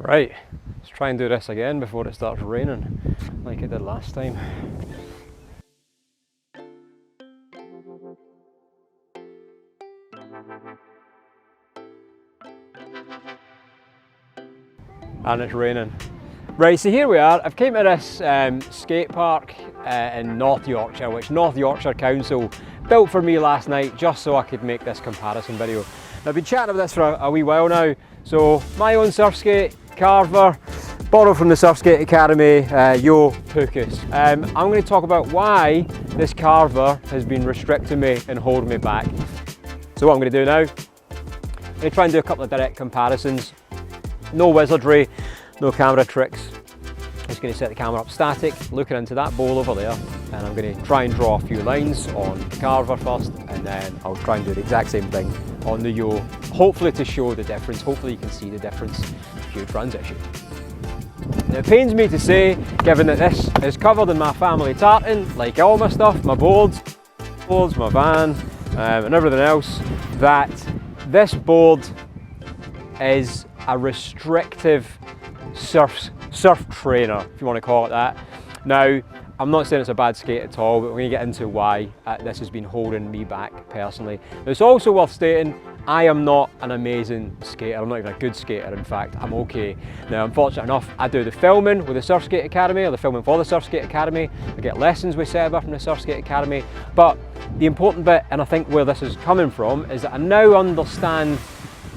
Right, let's try and do this again before it starts raining, like it did last time. And it's raining. Right, so here we are. I've came to this skate park in North Yorkshire, which North Yorkshire Council built for me last night just so I could make this comparison video. Now, I've been chatting about this for a wee while now. So my own Surfskate, Carver, borrowed from the Surfskate Academy, YOW Pukas. I'm going to talk about why this Carver has been restricting me and holding me back. So what I'm going to do now, I'm going to try and do a couple of direct comparisons. No wizardry, no camera tricks. I'm just going to set the camera up static, looking into that bowl over there, and I'm going to try and draw a few lines on Carver first, and then I'll try and do the exact same thing on the YOW, hopefully to show the difference. Hopefully you can see the difference. Huge transition. Now, it pains me to say, given that this is covered in my family tartan, like all my stuff, my boards, my van, and everything else, that this board is a restrictive surf trainer, if you want to call it that. Now, I'm not saying it's a bad skate at all, but we're going to get into why this has been holding me back personally. It's also worth stating, I am not an amazing skater. I'm not even a good skater, in fact. I'm okay. Now, I'm fortunate enough, I do the filming with the Surfskate Academy, or the filming for the Surfskate Academy. I get lessons with Seba from the Surfskate Academy. But the important bit, and I think where this is coming from, is that I now understand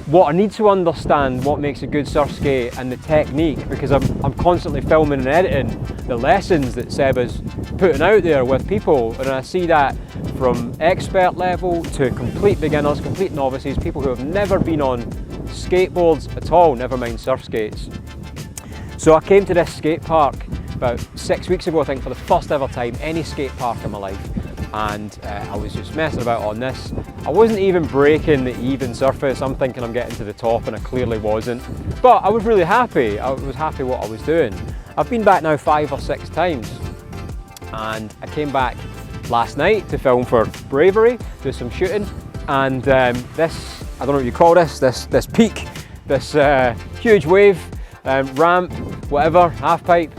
what I need to understand, what makes a good surf skate and the technique, because I'm constantly filming and editing the lessons that Seba's putting out there with people, and I see that from expert level to complete beginners, complete novices, people who have never been on skateboards at all, never mind surf skates. So I came to this skate park about 6 weeks ago, I think, for the first ever time, any skate park in my life. And I was just messing about on this. I wasn't even breaking the even surface. I'm thinking I'm getting to the top, and I clearly wasn't. But I was really happy. I was happy what I was doing. I've been back now 5 or 6 times. And I came back last night to film for Bravery, do some shooting. And this, I don't know what you call this peak, this huge wave, ramp, whatever, half pipe.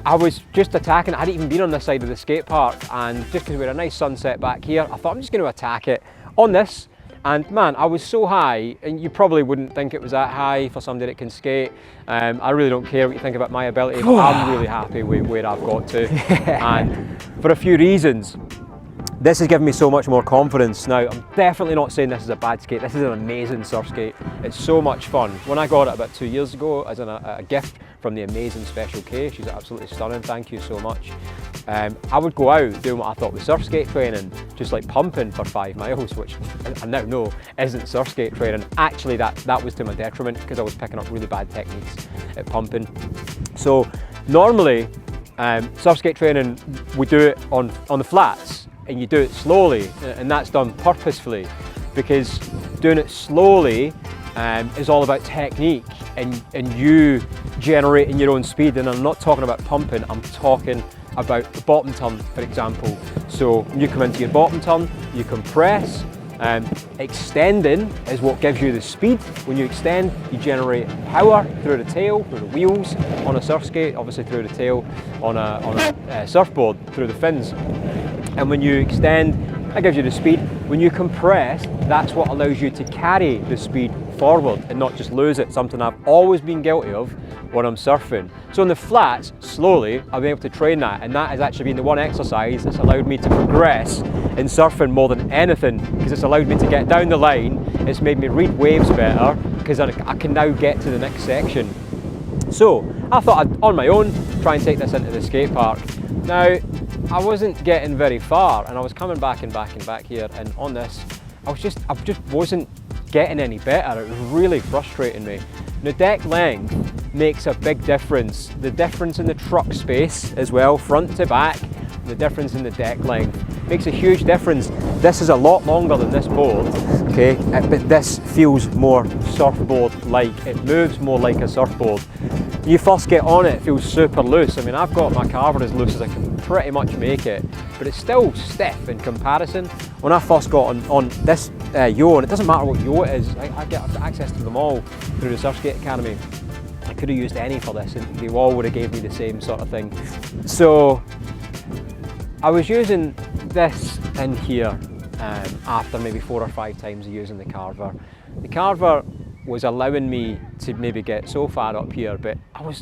I was just attacking it. I hadn't even been on this side of the skate park, and just because we had a nice sunset back here, I thought I'm just going to attack it on this. And man, I was so high, and you probably wouldn't think it was that high for somebody that can skate. I really don't care what you think about my ability, but I'm really happy with where I've got to. And for a few reasons, this has given me so much more confidence. Now, I'm definitely not saying this is a bad skate. This is an amazing surf skate. It's so much fun. When I got it about 2 years ago as a gift from the amazing Special K, she's absolutely stunning, thank you so much. I would go out doing what I thought was surf skate training, just like pumping for 5 miles, which I now know isn't surf skate training. Actually, that was to my detriment, because I was picking up really bad techniques at pumping. So normally, surf skate training, we do it on the flats, and you do it slowly, and that's done purposefully, because doing it slowly is all about technique and you generating your own speed. And I'm not talking about pumping, I'm talking about the bottom turn, for example. So when you come into your bottom turn, you compress. Extending is what gives you the speed. When you extend, you generate power through the tail, through the wheels on a surf skate, obviously through the tail on a surfboard, through the fins. And when you extend, that gives you the speed. When you compress, that's what allows you to carry the speed forward and not just lose it, something I've always been guilty of when I'm surfing. So in the flats, slowly, I've been able to train that, and that has actually been the one exercise that's allowed me to progress in surfing more than anything, because it's allowed me to get down the line. It's made me read waves better, because I can now get to the next section. So I thought I'd, on my own, try and take this into the skate park. Now, I wasn't getting very far, and I was coming back and back and back here, and on this, I just wasn't getting any better. It was really frustrating me. The deck length makes a big difference. The difference in the truck space as well, front to back, the difference in the deck length makes a huge difference. This is a lot longer than this board, okay, but this feels more surfboard-like. It moves more like a surfboard. When you first get on it, it feels super loose. I mean, I've got my Carver as loose as I can pretty much make it, but it's still stiff in comparison. When I first got on this YOW, and it doesn't matter what YOW it is, I've got access to them all through the Surfskate Academy. I could have used any for this and they all would have gave me the same sort of thing. So I was using this in here after maybe 4 or 5 times of using the Carver. The Carver was allowing me to maybe get so far up here, but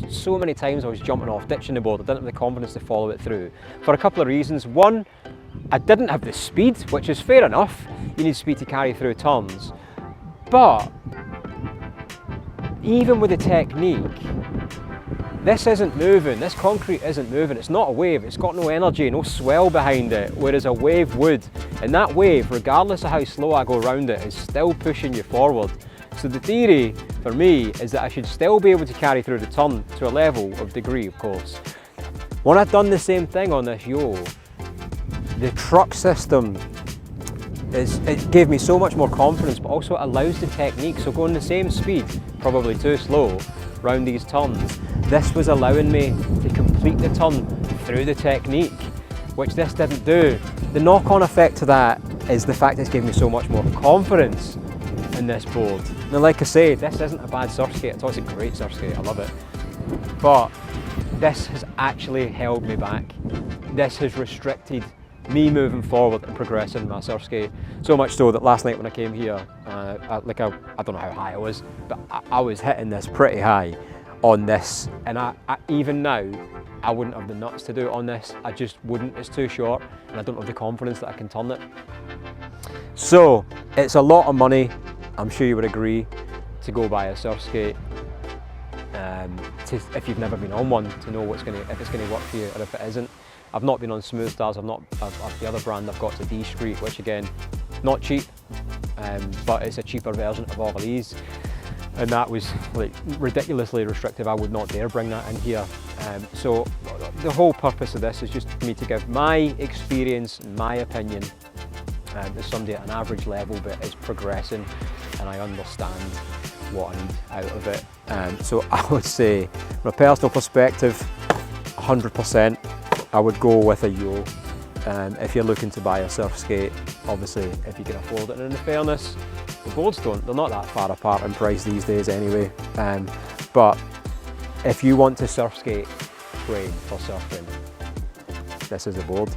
so many times I was jumping off, ditching the board. I didn't have the confidence to follow it through for a couple of reasons. One, I didn't have the speed, which is fair enough. You need speed to carry through turns. But even with the technique, this isn't moving, this concrete isn't moving, it's not a wave, it's got no energy, no swell behind it, whereas a wave would. And that wave, regardless of how slow I go around it, is still pushing you forward. So the theory for me is that I should still be able to carry through the turn to a level of degree, of course. When I've done the same thing on this YOW, the truck system, it gave me so much more confidence, but also it allows the technique. So going the same speed, probably too slow, around these turns, this was allowing me to complete the turn through the technique, which this didn't do. The knock-on effect to that is the fact it's given me so much more confidence in this board. Now, like I say, this isn't a bad Surfskate at all, it's a great Surfskate, I love it. But this has actually held me back. This has restricted me moving forward and progressing my Surfskate. So much so that last night when I came here, I don't know how high I was, but I was hitting this pretty high on this. And even now, I wouldn't have the nuts to do it on this. I just wouldn't, it's too short, and I don't have the confidence that I can turn it. So, it's a lot of money, I'm sure you would agree, to go buy a Surfskate. If you've never been on one, to know if it's going to work for you or if it isn't. I've not been on Smooth Stars, the other brand I've got is a D-Street, which again, not cheap, but it's a cheaper version of YOW. And that was like ridiculously restrictive. I would not dare bring that in here. So the whole purpose of this is just for me to give my experience, my opinion, as somebody at an average level but is progressing, and I understand what I need out of it. So I would say, from a personal perspective, 100%, I would go with a YOW. If you're looking to buy a Surfskate, obviously if you can afford it, and in fairness, the boards they're not that far apart in price these days anyway. But if you want to Surfskate train for surfing, this is the board.